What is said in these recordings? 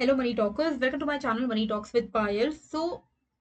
Hello money talkers, welcome to my channel money talks with Payal.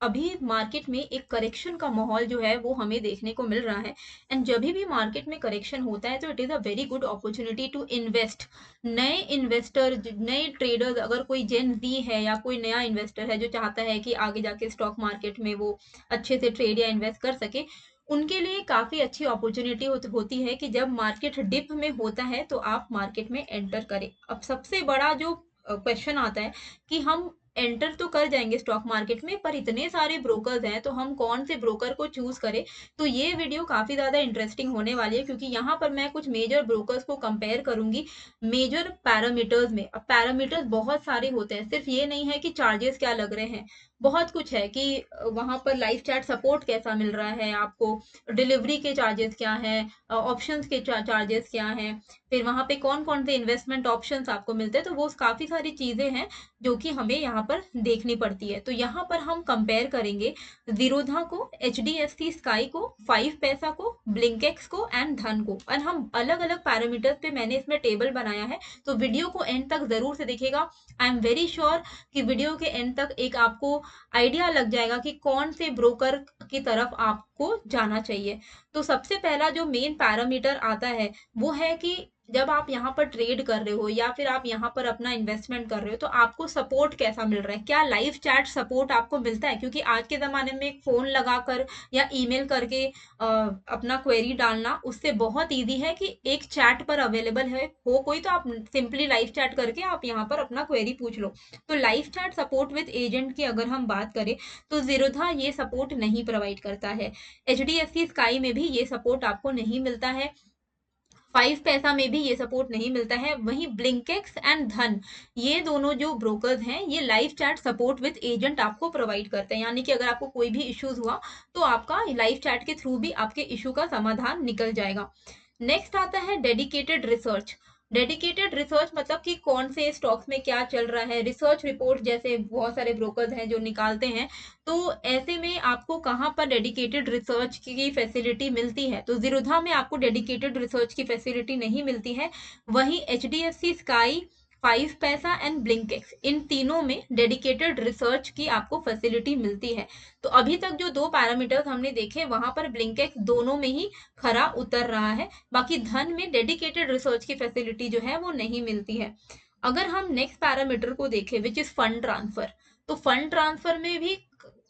अभी market में एक correction का माहौल जो है वो हमें देखने को मिल रहा है। एंड जब भी मार्केट में करेक्शन होता है तो it is a very good opportunity to invest. नए इन्वेस्टर, नए ट्रेडर्स, अगर कोई जेन ज़ी है या कोई नया इन्वेस्टर है जो चाहता है कि आगे जाके स्टॉक मार्केट में वो अच्छे से ट्रेड या इन्वेस्ट कर सके, उनके लिए काफ़ी अच्छी अपॉर्चुनिटी होती है कि जब मार्केट डिप में होता है तो आप मार्केट में एंटर करें। अब सबसे बड़ा जो क्वेश्चन आता है कि हम एंटर तो कर जाएंगे स्टॉक मार्केट में, पर इतने सारे ब्रोकर्स हैं तो हम कौन से ब्रोकर को चूज करें। तो ये वीडियो काफी ज्यादा इंटरेस्टिंग होने वाली है क्योंकि यहाँ पर मैं कुछ मेजर ब्रोकर्स को कंपेयर करूंगी मेजर पैरामीटर्स में। अब पैरामीटर्स बहुत सारे होते हैं, सिर्फ ये नहीं है कि चार्जेस क्या लग रहे हैं, बहुत कुछ है कि वहां पर लाइव चैट सपोर्ट कैसा मिल रहा है आपको, डिलीवरी के चार्जेस क्या है, ऑप्शंस के चार्जेस क्या हैं, फिर वहां पे कौन कौन से इन्वेस्टमेंट ऑप्शंस आपको मिलते हैं। तो वो काफी सारी चीजें हैं जो कि हमें यहाँ पर देखनी पड़ती है। तो यहाँ पर हम कंपेयर करेंगे जीरोधा को, H D F C Sky को, 5 पैसा को, ब्लिंकेक्स को एंड धन को। और हम अलग अलग पैरामीटर्स पे मैंने इसमें टेबल बनाया है, तो वीडियो को एंड तक जरूर से देखिएगा। आई एम वेरी श्योर कि वीडियो के एंड तक एक आपको आइडिया लग जाएगा कि कौन से ब्रोकर की तरफ आपको जाना चाहिए। तो सबसे पहला जो मेन पैरामीटर आता है वो है कि जब आप यहाँ पर ट्रेड कर रहे हो या फिर आप यहाँ पर अपना इन्वेस्टमेंट कर रहे हो तो आपको सपोर्ट कैसा मिल रहा है, क्या लाइव चैट सपोर्ट आपको मिलता है। क्योंकि आज के ज़माने में एक फ़ोन लगाकर या ईमेल करके अपना क्वेरी डालना उससे बहुत ईजी है कि एक चैट पर अवेलेबल है हो कोई तो आप सिंपली लाइव चैट करके आप यहाँ पर अपना क्वेरी पूछ लो। तो live chat support with agent की अगर हम बात करें तो जीरोधा ये सपोर्ट नहीं प्रोवाइड करता है। H D F C Sky में भी ये सपोर्ट आपको नहीं मिलता है, 5 पैसा में भी ये सपोर्ट नहीं मिलता है। वहीं ब्लिंकेक्स एंड धन, ये दोनों जो ब्रोकर्स हैं ये live chat support with agent आपको प्रोवाइड करते हैं, यानी कि अगर आपको कोई भी इश्यूज हुआ तो आपका लाइव चैट के थ्रू भी आपके इशू का समाधान निकल जाएगा। नेक्स्ट आता है डेडिकेटेड रिसर्च। डेडिकेटेड रिसर्च मतलब कि कौन से स्टॉक्स में क्या चल रहा है, रिसर्च रिपोर्ट जैसे बहुत सारे ब्रोकर्स हैं जो निकालते हैं। तो ऐसे में आपको कहाँ पर डेडिकेटेड रिसर्च की फैसिलिटी मिलती है, तो जीरोधा में आपको डेडिकेटेड रिसर्च की फैसिलिटी नहीं मिलती है। वहीं H D F C Sky, 5 पैसा एंड ब्लिंकेक्स, इन तीनों में डेडिकेटेड रिसर्च की आपको फैसिलिटी मिलती है। तो अभी तक जो दो पैरामीटर्स हमने देखे वहां पर ब्लिंकेक्स दोनों में ही खरा उतर रहा है, बाकी धन में डेडिकेटेड रिसर्च की फैसिलिटी जो है वो नहीं मिलती है। अगर हम नेक्स्ट पैरामीटर को देखें विच इज फंड ट्रांसफर, तो फंड ट्रांसफर में भी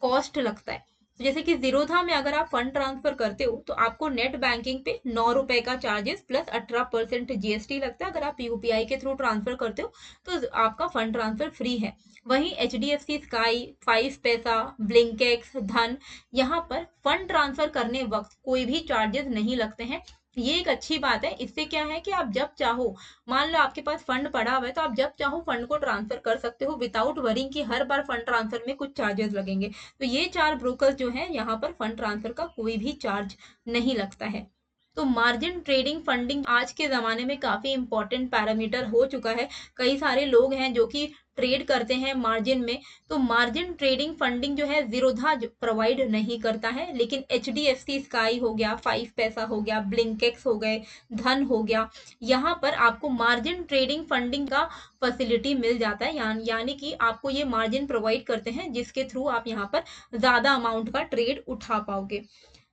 कॉस्ट लगता है। तो जैसे कि जीरोधा में अगर आप फंड ट्रांसफर करते हो तो आपको नेट बैंकिंग पे 9 रुपए का चार्जेस प्लस 18% जीएसटी लगता है। अगर आप यूपीआई के थ्रू ट्रांसफर करते हो तो आपका फंड ट्रांसफर फ्री है। वहीं H D F C Sky, 5 पैसा, ब्लिंकेक्स, धन, यहाँ पर फंड ट्रांसफर करने वक्त कोई भी चार्जेस नहीं लगते हैं। ये एक अच्छी बात है। इससे क्या है कि आप जब चाहो, मान लो आपके पास फंड पड़ा हुआ है तो आप जब चाहो फंड को ट्रांसफर कर सकते हो विदाउट वरिंग कि हर बार फंड ट्रांसफर में कुछ चार्जेस लगेंगे। तो ये चार ब्रोकर्स जो है यहाँ पर फंड ट्रांसफर का कोई भी चार्ज नहीं लगता है। तो मार्जिन ट्रेडिंग फंडिंग आज के ज़माने में काफ़ी इंपॉर्टेंट पैरामीटर हो चुका है। कई सारे लोग हैं जो कि ट्रेड करते हैं मार्जिन में। तो मार्जिन ट्रेडिंग फंडिंग जो है जीरोधा प्रोवाइड नहीं करता है, लेकिन H D F C Sky हो गया, 5 पैसा हो गया, ब्लिंकेक्स हो गए, धन हो गया, यहाँ पर आपको मार्जिन ट्रेडिंग फंडिंग का फैसिलिटी मिल जाता है। यानी कि आपको ये मार्जिन प्रोवाइड करते हैं जिसके थ्रू आप यहाँ पर ज़्यादा अमाउंट का ट्रेड उठा पाओगे।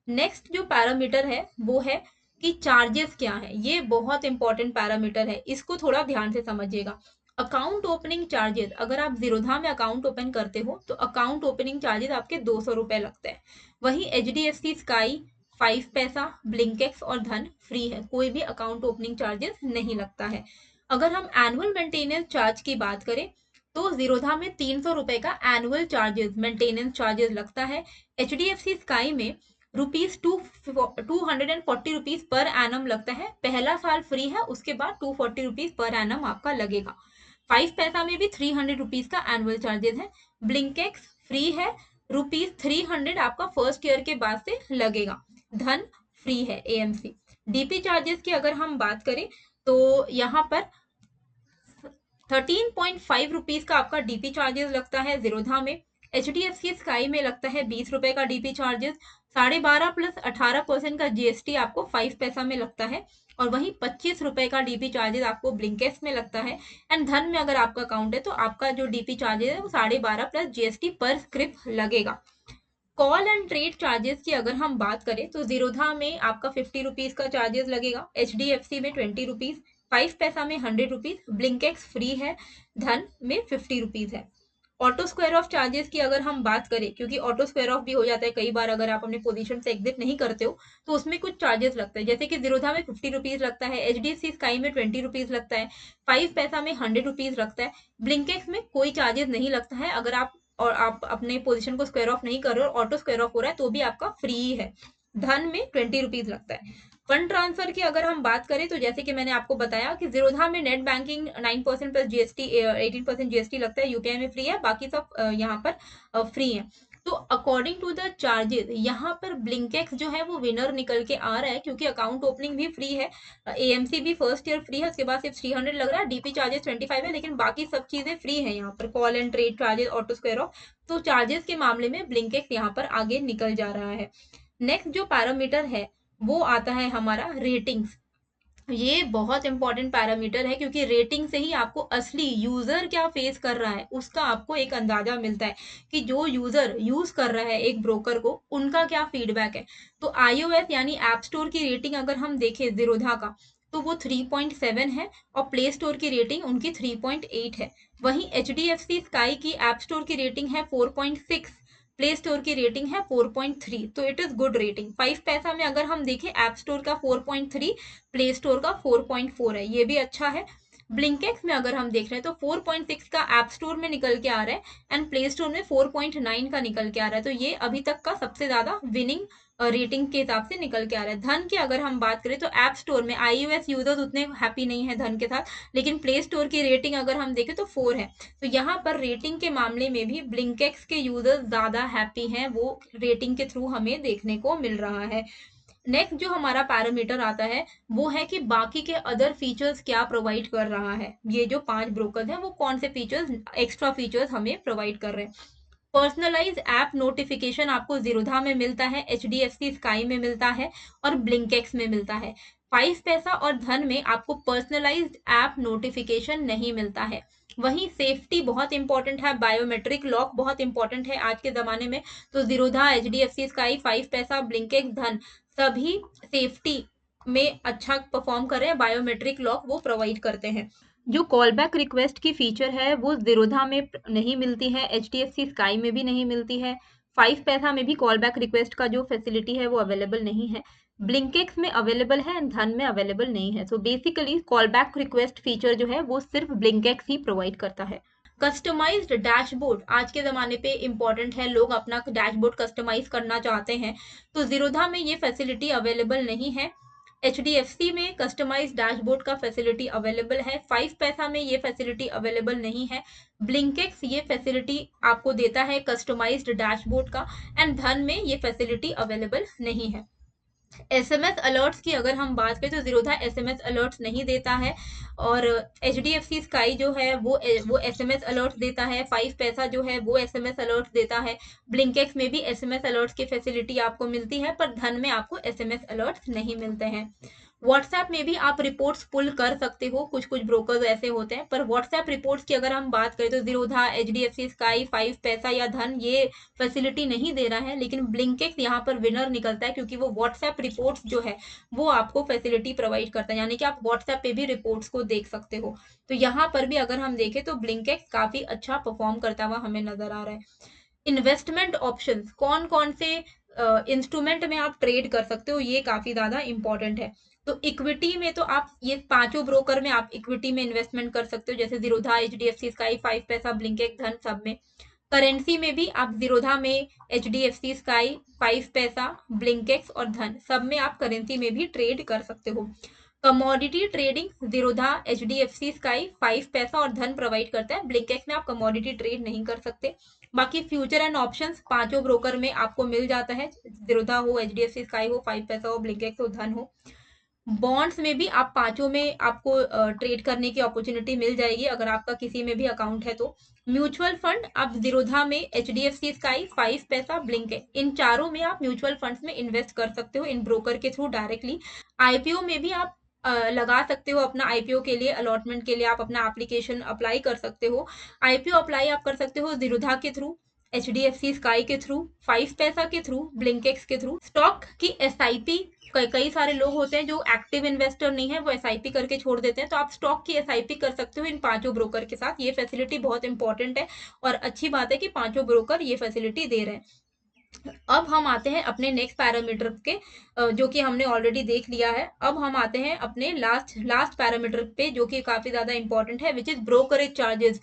नेक्स्ट जो पैरामीटर है वो है कि चार्जेस क्या है। ये बहुत इंपॉर्टेंट पैरामीटर है, इसको थोड़ा ध्यान से समझिएगा। अकाउंट ओपनिंग चार्जेस, अगर आप जीरोधा में अकाउंट ओपन करते हो तो अकाउंट ओपनिंग चार्जेस आपके 200 रुपए लगते हैं। वहीं H D F C Sky, 5 पैसा, ब्लिंकेक्स और धन फ्री है, कोई भी अकाउंट ओपनिंग चार्जेस नहीं लगता है। अगर हम एनुअल मेंटेनेंस चार्ज की बात करें तो जीरोधा में 300 रुपए का एनुअल चार्जेस मेंटेनेंस चार्जेस लगता है। H D F C Sky में ₹240 पर एनम लगता है। पहला साल फ्री है, उसके बाद ₹240 पर एनम आपका लगेगा। 5 पैसा में भी ₹300 का एनुअल चार्जेस है। ब्लिंकेक्स फ्री है, ₹300 आपका फर्स्ट ईयर के बाद से लगेगा। धन फ्री है एएमसी। डीपी चार्जेस की अगर हम बात करें तो यहाँ पर 13.5 रुपीज का आपका डीपी चार्जेस लगता है जीरोधा में। HDFC स्काई में लगता है 20 रुपए का डीपी चार्जेस, 12.5 प्लस 18% का जीएसटी आपको 5 पैसा में लगता है, और वहीं 25 रुपए का डीपी चार्जेस आपको ब्लिंकेट्स में लगता है। एंड धन में अगर आपका अकाउंट है तो आपका जो डीपी चार्जेस है वो 12.5 प्लस जीएसटी पर स्क्रिप्ट लगेगा। कॉल एंड ट्रेड चार्जेस की अगर हम बात करें तो जीरोधा में आपका 50 रुपीज का चार्जेस लगेगा, HDFC में 20 रुपीज, 5 पैसा में 100 रुपीज, ब्लिंकेक्स फ्री है, धन में 50 रुपीज है। ऑटो स्क्वायर ऑफ चार्जेस की अगर हम बात करें, क्योंकि ऑटो स्क्वायर ऑफ भी हो जाता है कई बार अगर आप अपने पोजीशन से एग्जिट नहीं करते हो तो उसमें कुछ चार्जेस लगते हैं, जैसे कि जीरोधा में 50 रुपीज लगता है, HDFC स्काई में 20 रुपीज लगता है, 5 पैसा में 100 रुपीज लगता है, ब्लिंकेक्स में कोई चार्जेस नहीं लगता है अगर आप अपने पोजीशन को स्क्वायर ऑफ नहीं कर रहे हो, ऑटो स्क्वायर ऑफ हो रहा है तो भी आपका फ्री है। धन में 20 रुपीज लगता है। फंड ट्रांसफर की अगर हम बात करें तो जैसे कि मैंने आपको बताया कि जीरोधा में net banking 9% plus GST 18% GST लगता है, यूपीआई में फ्री है, बाकी सब यहाँ पर फ्री है। तो अकॉर्डिंग टू द चार्जेस यहाँ पर ब्लिंकेक्स जो है वो विनर निकल के आ रहा है, क्योंकि अकाउंट ओपनिंग भी फ्री है, एएमसी भी फर्स्ट ईयर फ्री है, उसके बाद सिर्फ 300 लग रहा है, डीपी चार्जेस 25 है, लेकिन बाकी सब चीजें फ्री है यहाँ पर, call and trade charges, auto square of. तो चार्जेस के मामले में ब्लिंकेक्स यहाँ पर आगे निकल जा रहा है। नेक्स्ट जो पैरामीटर है वो आता है हमारा रेटिंग्स। ये बहुत इंपॉर्टेंट पैरामीटर है, क्योंकि रेटिंग से ही आपको असली यूजर क्या फेस कर रहा है उसका आपको एक अंदाजा मिलता है कि जो यूजर यूज कर रहा है एक ब्रोकर को उनका क्या फीडबैक है। तो iOS यानी ऐप स्टोर की रेटिंग अगर हम देखें जीरोधा का तो वो 3.7 है, और प्ले स्टोर की रेटिंग उनकी 3.8 है। वहीं HDFC स्काई की ऐप स्टोर की रेटिंग है 4.6, प्ले स्टोर की रेटिंग है 4.3, तो इट इज गुड रेटिंग। 5 पैसा में अगर हम देखें ऐप स्टोर का 4.3, प्ले स्टोर का 4.4 है, ये भी अच्छा है। ब्लिंकेक्स में अगर हम देख रहे हैं तो 4.6 का ऐप स्टोर में निकल के आ रहा है एंड प्ले स्टोर में 4.9 का निकल के आ रहा है, तो ये अभी तक का सबसे ज्यादा विनिंग रेटिंग के हिसाब से निकल के आ रहा है। धन की अगर हम बात करें तो ऐप स्टोर में iOS यूजर्स उतने हैप्पी नहीं है धन के साथ, लेकिन प्ले स्टोर की रेटिंग अगर हम देखें तो 4 है। तो यहाँ पर रेटिंग के मामले में भी ब्लिंकेक्स के यूजर्स ज्यादा हैप्पी हैं, वो रेटिंग के थ्रू हमें देखने को मिल रहा है। नेक्स्ट जो हमारा पैरामीटर आता है वो है कि बाकी के अदर फीचर्स क्या प्रोवाइड कर रहा है, ये जो 5 ब्रोकर हैं वो कौन से फीचर्स, एक्स्ट्रा फीचर्स हमें प्रोवाइड कर रहे हैं। पर्सनलाइज ऐप नोटिफिकेशन आपको जीरोधा में मिलता है, HDFC स्काई में मिलता है और ब्लिंकेक्स में मिलता है। 5 पैसा और धन में आपको पर्सनलाइज्ड ऐप नोटिफिकेशन नहीं मिलता है। वहीं सेफ्टी बहुत इंपॉर्टेंट है, बायोमेट्रिक लॉक बहुत इंपॉर्टेंट है आज के जमाने में, तो जीरोधा, HDFC स्काई, 5 पैसा, ब्लिंकेक्स, धन सभी सेफ्टी में अच्छा परफॉर्म कर रहे हैं, बायोमेट्रिक लॉक वो प्रोवाइड करते हैं। जो कॉल बैक रिक्वेस्ट की फीचर है वो जीरोधा में नहीं मिलती है, HDFC स्काई में भी नहीं मिलती है, 5 पैसा में भी कॉल बैक रिक्वेस्ट का जो फैसिलिटी है वो अवेलेबल नहीं है, ब्लिंकेक्स में अवेलेबल है एंड धन में अवेलेबल नहीं है। So basically call back request feature जो है वो सिर्फ ब्लिंकेक्स ही प्रोवाइड करता है। कस्टमाइज्ड डैशबोर्ड आज के ज़माने पे इम्पॉर्टेंट है, लोग अपना डैशबोर्ड कस्टमाइज करना चाहते हैं, तो जीरोधा में ये फैसिलिटी अवेलेबल नहीं है। HDFC में कस्टमाइज डैशबोर्ड का फैसिलिटी अवेलेबल है, 5 पैसा में ये फैसिलिटी अवेलेबल नहीं है, ब्लिंकेक्स ये फैसिलिटी आपको देता है कस्टमाइज्ड डैशबोर्ड का एंड धन में ये फैसिलिटी अवेलेबल नहीं है। एसएमएस अलर्ट्स की अगर हम बात करें तो जीरोधा एसएमएस अलर्ट्स नहीं देता है, और HDFC स्काई जो है वो एसएमएस अलर्ट्स देता है, 5 पैसा जो है वो एसएमएस अलर्ट्स देता है, ब्लिंकेक्स में भी एसएमएस अलर्ट्स की फैसिलिटी आपको मिलती है, पर धन में आपको एसएमएस अलर्ट्स नहीं मिलते हैं। व्हाट्सएप में भी आप रिपोर्ट्स पुल कर सकते हो, कुछ कुछ ब्रोकर्स ऐसे होते हैं, पर व्हाट्सएप रिपोर्ट्स की अगर हम बात करें तो जीरोधा, HDFC स्काई, 5 पैसा या धन ये फैसिलिटी नहीं दे रहा है, लेकिन ब्लिंकेक्स यहाँ पर विनर निकलता है, क्योंकि वो व्हाट्सएप रिपोर्ट्स जो है वो आपको फैसिलिटी प्रोवाइड करता है, यानी कि आप व्हाट्सएप पे भी रिपोर्ट्स को देख सकते हो। तो यहाँ पर भी अगर हम देखें तो ब्लिंकेक्स काफी अच्छा परफॉर्म करता हुआ हमें नजर आ रहा है। इन्वेस्टमेंट ऑप्शंस कौन कौन से इंस्ट्रूमेंट में आप ट्रेड कर सकते हो, ये काफी ज्यादा इंपॉर्टेंट है। तो इक्विटी में तो आप ये पांचों ब्रोकर में आप इक्विटी में इन्वेस्टमेंट कर सकते हो, जैसे जीरोधा, HDFC स्काई, 5 पैसा, ब्लिंकेक्स, धन सब में। करेंसी में भी आप जीरोधा में, HDFC स्काई, 5 पैसा, ब्लिंकेक्स और धन सब में आप करेंसी में भी ट्रेड कर सकते हो। Commodity trading Zerodha, HDFC sky, 5 पैसा और धन प्रोवाइड करता है, ब्लिंकेक्स में आप कमोडिटी ट्रेड नहीं कर सकते। बाकी फ्यूचर एंड ऑप्शंस पांचों ब्रोकर में आपको मिल जाता है, जीरोधा हो, HDFC स्काई हो, 5 पैसा हो, ब्लिंकेक्स हो, धन हो। बॉन्ड्स में भी आप पांचों में आपको ट्रेड करने की अपॉर्चुनिटी मिल जाएगी अगर आपका किसी में भी अकाउंट है तो। म्यूचुअल फंड आप जीरोधा में, एचडीएफसी स्काई, 5 पैसा, ब्लिंकिट, इन चारों में आप म्यूचुअल फंड्स में इन्वेस्ट कर सकते हो इन ब्रोकर के थ्रू डायरेक्टली। आईपीओ में भी आप लगा सकते हो अपना आईपीओ के लिए, अलॉटमेंट के लिए आप अपना एप्लीकेशन अप्लाई कर सकते हो। आईपीओ अप्लाई आप कर सकते हो जीरोधा के थ्रू, एचडीएफसी स्काई के थ्रू, 5 पैसा के थ्रू, ब्लिंकेक्स के थ्रू। स्टॉक की एसआईपी, कई सारे लोग होते हैं जो एक्टिव इन्वेस्टर नहीं है, वो एसआईपी करके छोड़ देते हैं, तो आप स्टॉक की एसआईपी कर सकते हो इन पांचों ब्रोकर के साथ। ये फैसिलिटी बहुत इंपॉर्टेंट है और अच्छी बात है कि पांचों ब्रोकर ये फैसिलिटी दे रहे हैं। अब हम आते हैं अपने नेक्स्ट पैरामीटर के, जो कि हमने ऑलरेडी देख लिया है। अब हम आते हैं अपने लास्ट लास्ट पैरामीटर पे, जो कि काफी ज्यादा इंपॉर्टेंट है, which is brokerage charges.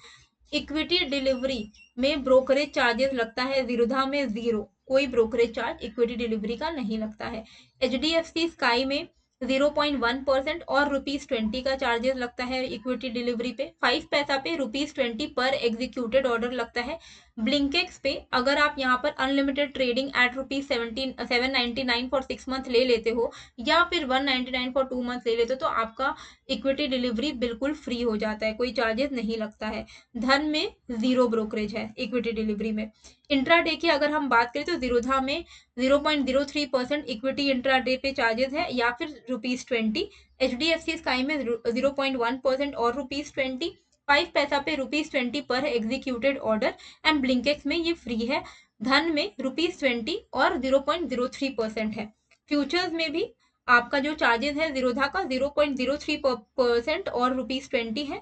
Equity delivery में ब्रोकरेज चार्जेस लगता है जीरोधा में 0, कोई ब्रोकरेज चार्ज इक्विटी डिलीवरी का नहीं लगता है। एचडीएफसी स्काई में 0.1% और ₹20 का चार्जेस लगता है इक्विटी डिलीवरी पे। 5 पैसा पे ₹20 पर एग्जीक्यूटेड ऑर्डर लगता है। ब्लिंकेक्स पे अगर आप यहाँ पर unlimited trading at ₹799 for 6 month ले लेते हो, या फिर 199 फॉर 2 मंथ ले लेते हो, तो आपका इक्विटी डिलीवरी बिल्कुल फ्री हो जाता है, कोई चार्जेस नहीं लगता है। धन में 0 ब्रोकरेज है इक्विटी डिलीवरी में। इंट्राडे की अगर हम बात करें तो जीरोधा में 0.03% इक्विटी इंट्राडे पे चार्जेस है, या फिर ₹20। एचडीएफसी स्काई में 0.1% और ₹20। 5 पैसा पे ₹20 पर एग्जीक्यूटेड ऑर्डर, एंड ब्लिंकेक्स में ये फ्री है। धन में ₹20 और 0.03% है। फ्यूचर्स में भी आपका जो चार्जेस है जीरोधा का 0.03% और ₹20 है,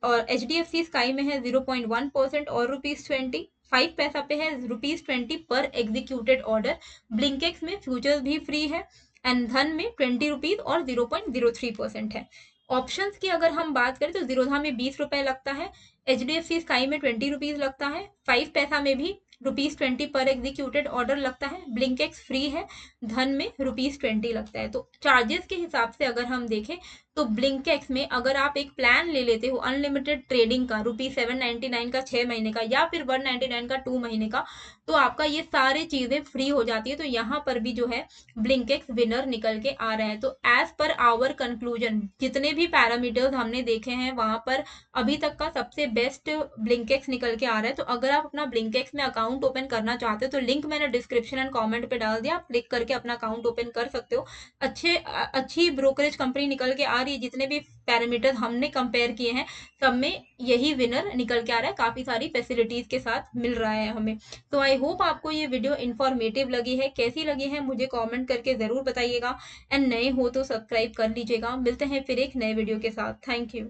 और एचडीएफसी स्काई में है 0.1% और ₹20। 5 पैसा पे है ₹20 पर एग्जीक्यूटेड ऑर्डर। ब्लिंकेक्स में फ्यूचर्स भी फ्री है, एंड धन में ₹20 और 0.03% है। ऑप्शंस की अगर हम बात करें तो जीरोधा में ₹20 लगता है, एचडीएफसी स्काई में ₹20 लगता है, 5 पैसा में भी ₹20 पर एग्जीक्यूटेड ऑर्डर लगता है, ब्लिंकेक्स फ्री है, धन में ₹20 लगता है। तो चार्जेस के हिसाब से अगर हम देखें तो ब्लिंकेक्स में अगर आप एक प्लान ले लेते हो अनलिमिटेड ट्रेडिंग का, ₹799 का 6 महीने का, या फिर 199 का 2 महीने का, तो आपका ये सारी चीजें फ्री हो जाती है। तो यहाँ पर भी जो है ब्लिंकेक्स विनर निकल के आ रहा है। तो एज पर आवर कंक्लूजन, जितने भी पैरामीटर्स हमने देखे हैं वहां पर अभी तक का सबसे बेस्ट ब्लिंकेक्स निकल के आ रहा है। तो अगर आप अपना ब्लिंकेक्स में अकाउंट ओपन करना चाहते हो तो लिंक मैंने डिस्क्रिप्शन एंड कमेंट पे डाल दिया, आप क्लिक करके अपना अकाउंट ओपन कर सकते हो। अच्छी ब्रोकरेज कंपनी निकल के आ रही है, जितने भी पैरामीटर्स हमने कंपेयर किए हैं सब में यही विनर निकल के आ रहा है, काफी सारी फैसिलिटीज के साथ मिल रहा है हमें। तो आई होप आपको ये वीडियो इन्फॉर्मेटिव लगी है, कैसी लगी है मुझे कमेंट करके जरूर बताइएगा, एंड नए हो तो सब्सक्राइब कर लीजिएगा। मिलते हैं फिर एक नए वीडियो के साथ। Thank you.